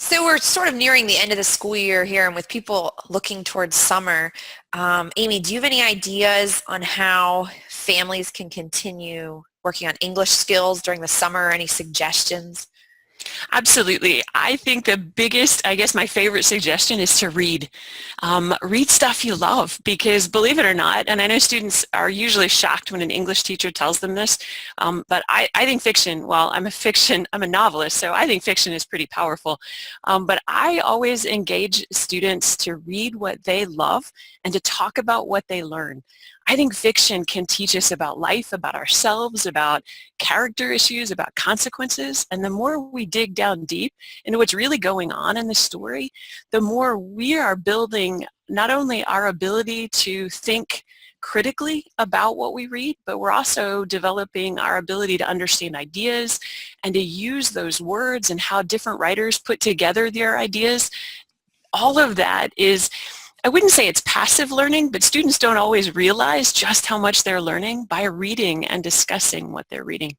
So we're sort of nearing the end of the school year here, and with people looking towards summer, Amy, do you have any ideas on how families can continue working on English skills during the summer? Any suggestions? Absolutely. I think the biggest, I guess my favorite suggestion is to read. Read stuff you love because believe it or not, and I know students are usually shocked when an English teacher tells them this, but I think fiction, well, I'm a novelist, so I think fiction is pretty powerful. But I always engage students to read what they love and to talk about what they learn. I think fiction can teach us about life, about ourselves, about character issues, about consequences. And the more we dig down deep into what's really going on in the story, the more we are building not only our ability to think critically about what we read, but we're also developing our ability to understand ideas and to use those words and how different writers put together their ideas. All of that is, I wouldn't say it's passive learning, but students don't always realize just how much they're learning by reading and discussing what they're reading.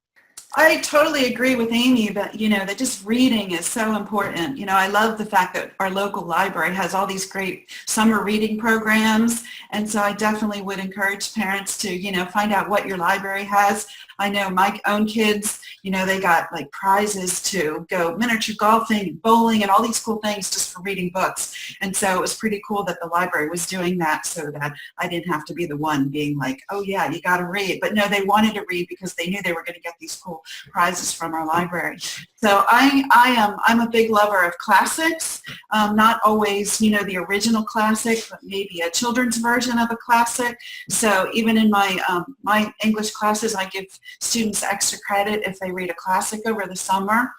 I totally agree with Amy that, that just reading is so important. I love the fact that our local library has all these great summer reading programs. And so I definitely would encourage parents to, find out what your library has. I know my own kids, they got like prizes to go miniature golfing, bowling, and all these cool things just for reading books. And so it was pretty cool that the library was doing that so that I didn't have to be the one being like, oh yeah, you got to read. But no, they wanted to read because they knew they were going to get these cool prizes from our library. So I'm a big lover of classics, not always, the original classic, but maybe a children's version of a classic. So even in my English classes, I give students extra credit if they read a classic over the summer.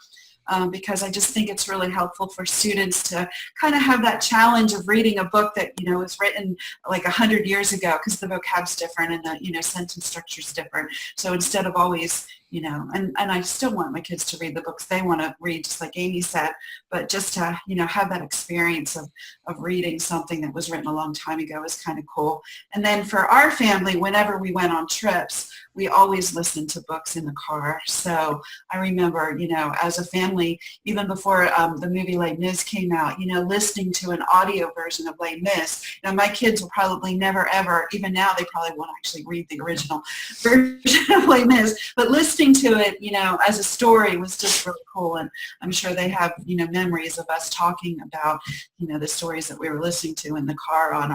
Because I just think it's really helpful for students to kind of have that challenge of reading a book that, was written like 100 years ago because the vocab's different and the, sentence structure's different. So instead of always, and I still want my kids to read the books they want to read, just like Amy said, but just to, have that experience of reading something that was written a long time ago is kind of cool. And then for our family, whenever we went on trips, we always listened to books in the car. So I remember, as a family, even before the movie Les Mis came out, listening to an audio version of Les Mis. Now, my kids will probably never, ever, even now, they probably won't actually read the original version of Les Mis, but listening to it, as a story was just really cool. And I'm sure they have, memories of us talking about, the stories that we were listening to in the car on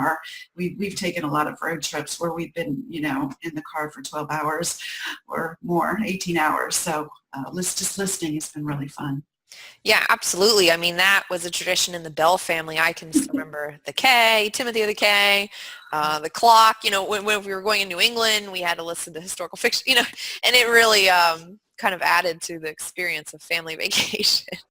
we've taken a lot of road trips where we've been, in the car for 12 hours or more, 18 hours. So just listening has been really fun. Yeah, absolutely. I mean, that was a tradition in the Bell family. I can still remember the K, Timothy of the K, the clock. When we were going in New England, we had to listen to historical fiction, and it really kind of added to the experience of family vacation.